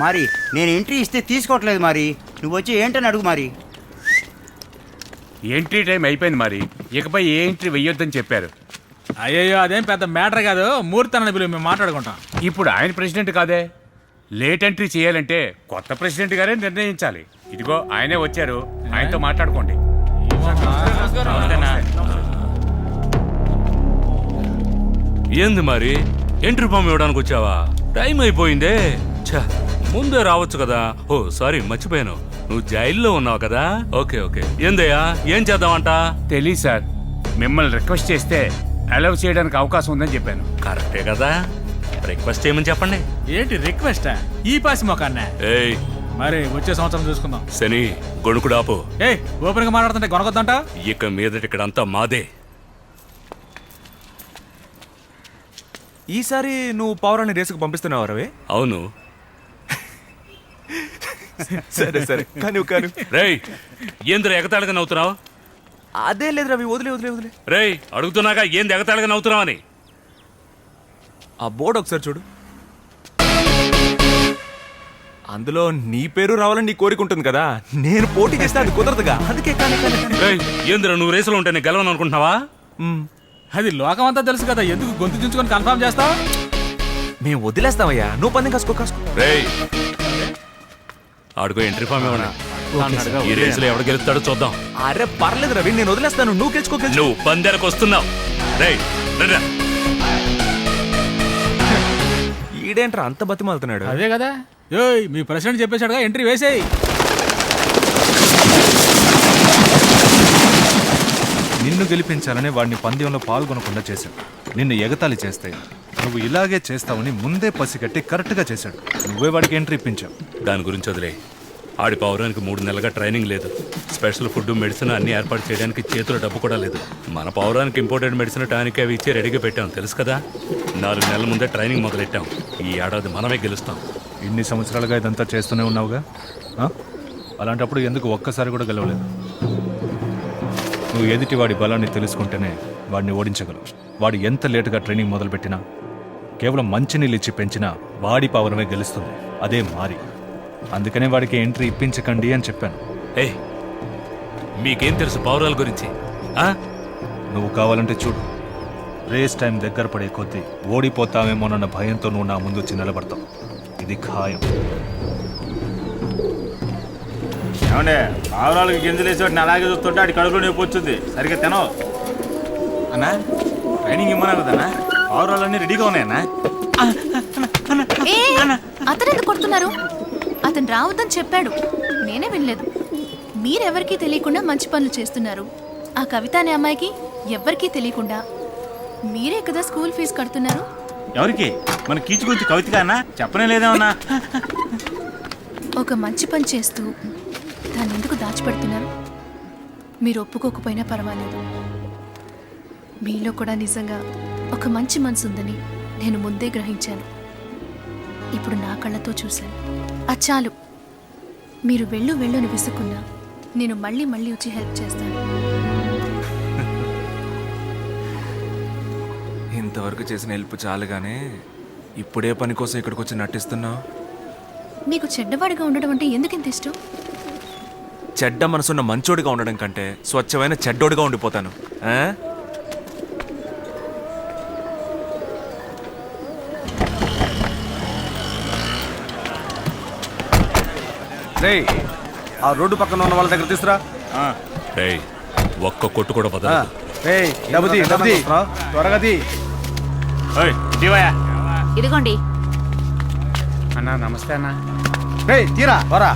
మరి నేను ఎంట్రీ ఇస్తే తీసుకోవట్లేదు మరి. నువ్వు వచ్చి ఏంటని అడుగు మరి. ఎంట్రీ టైం అయిపోయింది మరి, ఇకపై ఏ ఎంట్రీ వెయ్యొద్దని చెప్పారు. అయ్యయ్యో అదేం పెద్ద మ్యాటర్ కాదు, మూర్తి అన్నది పిలువు, మేము మాట్లాడుకుంటాం. ఇప్పుడు ఆయన ప్రెసిడెంట్ కాదే, లేట్ ఎంట్రీ చేయాలంటే కొత్త ప్రెసిడెంట్ గారే నిర్ణయించాలి. ఇదిగో ఆయనే వచ్చారు, ఆయనతో మాట్లాడుకోండి. ఏంది మరి ఎంట్రీ ఫామ్ ఇవ్వడానికి వచ్చావా? టైం అయిపోయిందే. ఛా, ముందే రావచ్చు కదా. ఓ సారీ, మర్చిపోయాను, నువ్వు జైల్లో ఉన్నావు కదా. Okay okay. ఏందయ్యా, ఏం చేద్దామంట? తెలీదు సార్, మిమ్మల్ని రిక్వెస్ట్ చేస్తే అలౌ చేయడానికి అవకాశం ఉందని చెప్పాను. కరెక్టే కదా, రిక్వెస్ట్ చేయమని చెప్పండి. ఏంటి రిక్వెస్టా? ఈ పాసి మొక్కన్న. ఏయ్ మరి వచ్చే సంవత్సరం చూసుకుందాం. శని, గొణుకుడాపు. ఏయ్ ఓపెన్ గా మాట్లాడుతుంటే కొనకొద్దంట. ఇక మీదటి ఇక్కడంతా మాదే. ఈసారి నువ్వు పౌరాన్ని రేసుకు పంపిస్తున్నావు రవి? అవును. సరే సరే, కాను కాను. రేయ్, ఏంద్ర ఎగతాళిగా నవ్వుతున్నావు? అదే లేదు రవి, వదిలే వదిలే వదిలే. రేయ్, అడుగుతున్నాగా ఏంది ఎగతాళిగా నవ్వుతున్నావు అని. ఆ బోర్డు ఒకసారి చూడు. అందులో నీ పేరు రావాలని నీ కోరిక ఉంటుంది కదా. నేను పోటీ చేస్తే అది కుదరదుగా, అందుకే కానీ. రేయ్, ఏంద్ర నువ్వు రేసులో ఉంటే నేను గెలవను అనుకుంటున్నావా? అది లోకం అంతా తెలుసు కదా, ఎందుకు గొంతు దించుకొని కన్ఫర్మ్ చేస్తావు? మేము వదిలేస్తామయ్యా, నువ్వు పందెం కాసుకో కాసుకో. రేయ్, ఆడుకో ఎంట్రీ ఫామ్ ఇవ్వండి. ఈ రేసులో ఎవడు గెలుస్తాడో చూద్దాం. అరే పర్లేదు రవి, నేను వదిలేస్తాను, నువ్వు గెలుచుకో. నువ్వు పందెరకు వస్తున్నావు. రేయ్ రండ్రా. ఈడేంట్రా అంత బతిమాలుతున్నాడు? అదే కదా, ఏయ్ మీ ప్రెసిడెంట్ చెప్పేశాడుగా, ఎంట్రీ వేసేయి. నిన్ను గెలిపించాలని వాడిని పందెంలో పాల్గొనకుండా చేశాడు. నిన్ను ఎగతాళి చేస్తే నువ్వు ఇలాగే చేస్తావని ముందే పసిగట్టి కరెక్ట్గా చేశాడు. నువ్వే వాడికి ఎంట్రీ ఇప్పించావు. దాని గురించి వదిలే. ఆడి పౌరానికి 3 నెలలుగా ట్రైనింగ్ లేదు. స్పెషల్ ఫుడ్, మెడిసిన్ అన్ని ఏర్పాటు చేయడానికి చేతిలో డబ్బు కూడా లేదు. మన పౌరానికి ఇంపోర్టెడ్ మెడిసిన్, టానిక్ అవి ఇచ్చి రెడీగా పెట్టాం, తెలుసు కదా. 4 నెలల ముందే ట్రైనింగ్ మొదలెట్టాం. ఈ ఏడాది మనమే గెలుస్తాం. ఇన్ని సంవత్సరాలుగా ఇదంతా చేస్తూనే ఉన్నావుగా, అలాంటప్పుడు ఎందుకు ఒక్కసారి కూడా గెలవలేదు? నువ్వు ఎదుటి వాడి బలాన్ని తెలుసుకుంటేనే వాడిని ఓడించగలవు. వాడు ఎంత లేటుగా ట్రైనింగ్ మొదలుపెట్టినా, కేవలం మంచినీళ్ళు ఇచ్చి పెంచినా వాడి పౌరమే గెలుస్తుంది. అదే మారి. అందుకనే వాడికి ఎంట్రీ ఇప్పించకండి అని చెప్పాను. ఏయ్, మీకేం తెలుసు పౌరాల గురించి? నువ్వు కావాలంటే చూడు, రేస్ టైం దగ్గర పడే కొద్దీ ఓడిపోతామేమోనన్న భయంతో నువ్వు నా ముందు వచ్చి నిలబడతావు. ఇది ఖాయం. ఏమండే, పావురాలకి గింజలు వేసేవాడిని అలాగే చూస్తుంటే అడి కడుపులో నొప్పి వచ్చింది. సరిగ్గా తినవు అన్నా. ట్రైనింగ్ ఇమ్మన్నా కదన్నా, పావురాలన్నీ రెడీగా ఉన్నాయన్నా. అతను ఎందుకు కొడుతున్నారు? అతను రావద్దని చెప్పాడు, నేనే వినలేదు. మీరెవరికీ తెలియకుండా మంచి పనులు చేస్తున్నారు. ఆ కవిత అనే అమ్మాయికి ఎవ్వరికీ తెలియకుండా మీరే కదా స్కూల్ ఫీజు కడుతున్నారు. ఎవరికి? మన కీచు గురించి కవితగా అన్నా చెప్పనే లేదేమన్నా. ఒక మంచి పని చేస్తూ దాన్ని ఎందుకు దాచిపెడుతున్నారు? మీరు ఒప్పుకోకపోయినా పర్వాలేదు. మీలో కూడా నిజంగా ఒక మంచి మనసు ఉందని నేను ముందే గ్రహించాను. ఇప్పుడు నా కళ్ళతో చూశాను. చాలు. మీరు వెళ్ళు అని విసుక్కున్నా నేను మళ్ళీ వచ్చి హెల్ప్ చేస్తాను. ఇంతవరకు చేసిన హెల్ప్ చాలుగానే, ఇప్పుడే పని కోసం ఇక్కడికి వచ్చి నటిస్తున్నావు. మీకు చెడ్డవాడిగా ఉండడం అంటే ఎందుకు ఇంత ఇష్టం? చెడ్డ మనసున్న మంచోడిగా ఉండడం కంటే స్వచ్ఛమైన చెడ్డోడిగా ఉండిపోతాను. రేయ్, ఆ రోడ్డు పక్కన ఉన్న వాళ్ళ దగ్గర తీసురా. రేయ్, ఒక్క కొట్టు కూడా బదలదు. త్వరగా ఇదిగోండి. అన్నా నమస్తే అన్నా. తీరా వరా.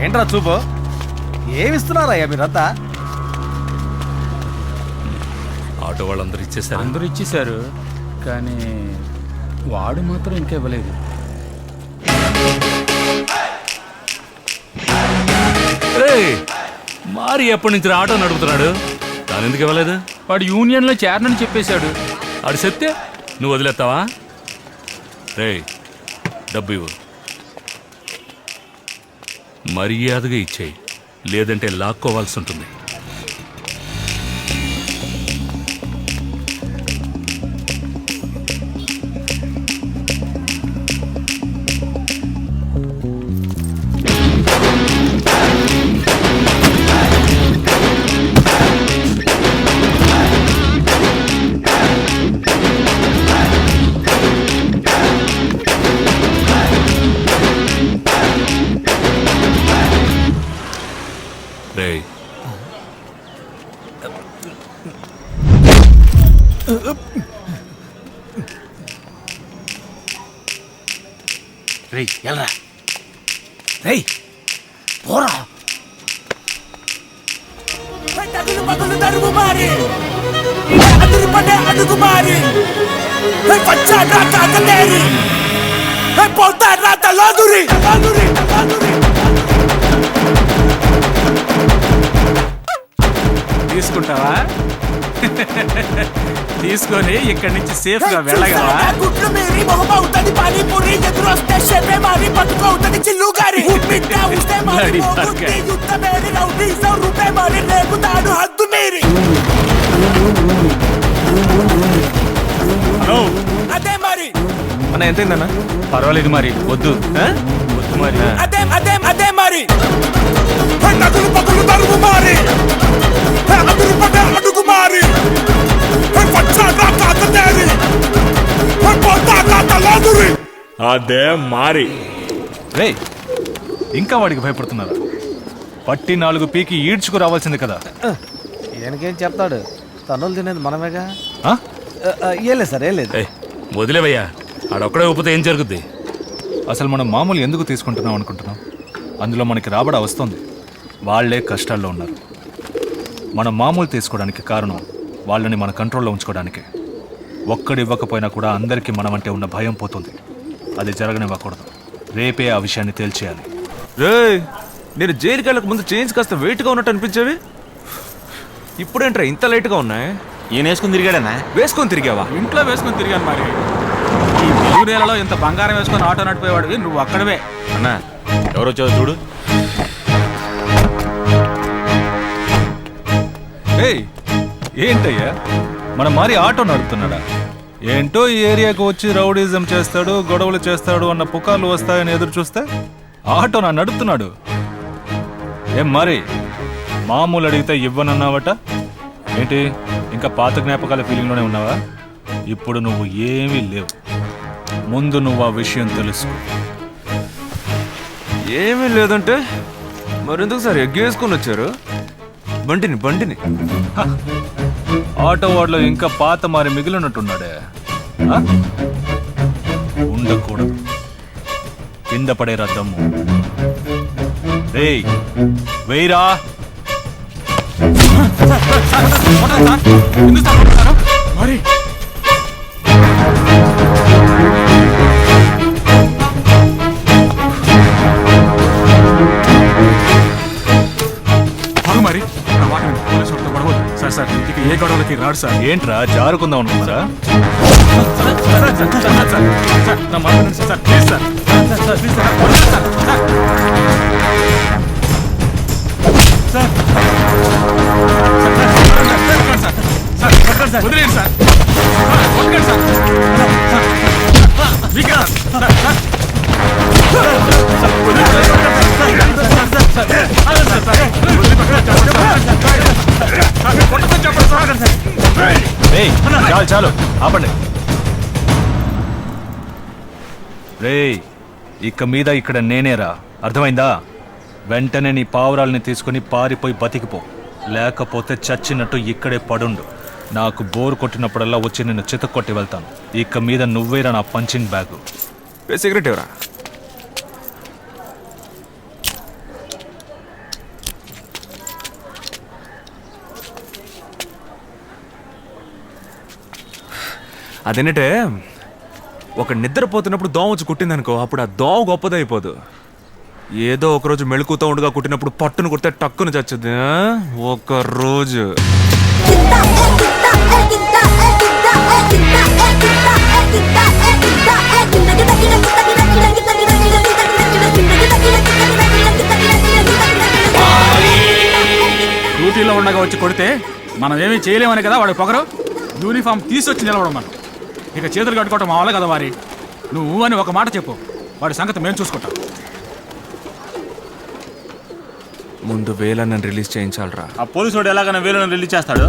ఏంట్రా చూపు, ఏమిస్తున్నారా మీరంతా? ఆటో వాళ్ళందరూ ఇచ్చేసారు. అందరూ ఇచ్చేశారు, కానీ వాడు మాత్రం ఇంకా ఇవ్వలేదు. మారి ఎప్పటి నుంచి ఆటో నడుపుతున్నాడు, దాని ఎందుకు ఇవ్వలేదు? వాడు యూనియన్లో చేరనని చెప్పేశాడు. ఆడు చెప్తే నువ్వు వదిలేస్తావా? రేయ్, డబ్బు ఇవ్వు, మర్యాదగా ఇచ్చేయి, లేదంటే లాక్కోవాల్సి ఉంటుంది. రేయ్ ఎల్రా రేయ్ పోరా తీసుకుంటావా తీసుకొని ఇక్కడి నుంచి సేఫ్ గా వెళ్ళగలవా Bloody bugger. అన్న ఎంతైందన్నా? పర్వాలేదు మరి వద్దు వద్దు మరి అదే మారి రే ఇంకా వాడికి భయపడుతున్నారా? పట్టి 4 పీకి ఈడ్చుకు రావాల్సింది కదా. ఈయనకేం చెప్తాడు, తనులు తినేది మనమేగా. ఆ? ఏం లేదు సార్, ఏం లేదు. వదిలేవయ్యా, ఆడొక్కడే ఊపితే ఏం జరుగుద్ది? అసలు మనం మామూలు ఎందుకు తీసుకుంటున్నాం అనుకుంటున్నాం? అందులో మనకి రాబడ వస్తుంది, వాళ్ళే కష్టాల్లో ఉన్నారు. మనం మామూలు తీసుకోవడానికి కారణం వాళ్ళని మన కంట్రోల్లో ఉంచుకోవడానికి. ఒక్కడు ఇవ్వకపోయినా కూడా అందరికీ మనమంటే ఉన్న భయం పోతుంది. అది జరగనివ్వకూడదు. రేపే ఆ విషయాన్ని తేల్చేయాలి. రే, నేను జైలుకి వెళ్ళక ముందు చేంజ్ కాస్త వెయిట్గా ఉన్నట్టు అనిపించేవి, ఇప్పుడేంట్రా ఇంత లైట్గా ఉన్నాయి? ఈయన వేసుకుని తిరిగాడనా? వేసుకొని తిరిగావా? ఇంట్లో వేసుకొని తిరిగాను మరి. ఈ తెలుగు నేలలో ఇంత బంగారం వేసుకొని ఆటో నడిపోయేవాడివి నువ్వు అక్కడవే. అన్నా ఎవరు వచ్చావు చూడు. ఏయ్ ఏంటయ్యా, మన మారి ఆటో నడుపుతున్నాడా? ఏంటో ఈ ఏరియాకు వచ్చి రౌడీజం చేస్తాడు, గొడవలు చేస్తాడు అన్న పుకార్లు వస్తాయని ఎదురు చూస్తే ఆటో నా నడుపుతున్నాడు. ఏం మరి మామూలు అడిగితే ఇవ్వనన్నావట ఏంటి? ఇంకా పాత జ్ఞాపకాల ఫీలింగ్లోనే ఉన్నావా? ఇప్పుడు నువ్వు ఏమీ లేవు. ముందు నువ్వు ఆ విషయం తెలుసుకో. ఏమీ లేదంటే మరెందుకు సార్ ఎగ్గేసుకొని వచ్చారు బండిని? ఆటో వాడిలో ఇంకా పాత మారి మిగిలినట్టున్నాడే. ఆ? ఉండకూడదు, కింద పడేరా దమ్ము. రేయ్ వేయిరా. మరి మరి సార్ ఇక ఏ గొడవలకి రాడు సార్. ఏంట్రా జారుకుందాం అనుకున్నారా? నా మాట వినండి సార్, ప్లీజ్ సార్. వదిలేండి సార్, కొట్టండి సార్. చాలు ఆపండి. రేయ్ ఇక మీద ఇక్కడ నేనేరా, అర్థమైందా? వెంటనే నీ పావురాల్ని తీసుకుని పారిపోయి బతికిపో, లేకపోతే చచ్చినట్టు ఇక్కడే పడుండు. నాకు బోర్ కొట్టినప్పుడల్లా వచ్చి నిన్ను చితక్కొట్టి వెళ్తాను. ఇక మీద నువ్వేరా నా పంచింగ్ బ్యాగు. సిగరెట్ ఎవరా? అదేంటే ఒక నిద్రపోతున్నప్పుడు దోమ వచ్చి కుట్టిందనుకో, అప్పుడు ఆ దోమ గొప్పదైపోదు. ఏదో ఒకరోజు మెళుకుతో ఉండగా కుట్టినప్పుడు పట్టును కుడితే టక్కును చచ్చుద్ది. ఒక రోజు డ్యూటీలో ఉండగా వచ్చి కొడితే మనం ఏమీ చేయలేమని కదా వాడి పొగరు. యూనిఫామ్ తీసుకొచ్చి నిలవడం మనం. ఇక చేతులు కట్టుకోవటం మా వల్ల కదా వారి. నువ్వు అని ఒక మాట చెప్పు, వాడి సంగతి మేము చూసుకుంటాం. ముందు వేలన్నని రిలీజ్ చేయించాలరా. ఆ పోలీసు వాడు ఎలాగైనా వేలను రిలీజ్ చేస్తాడు.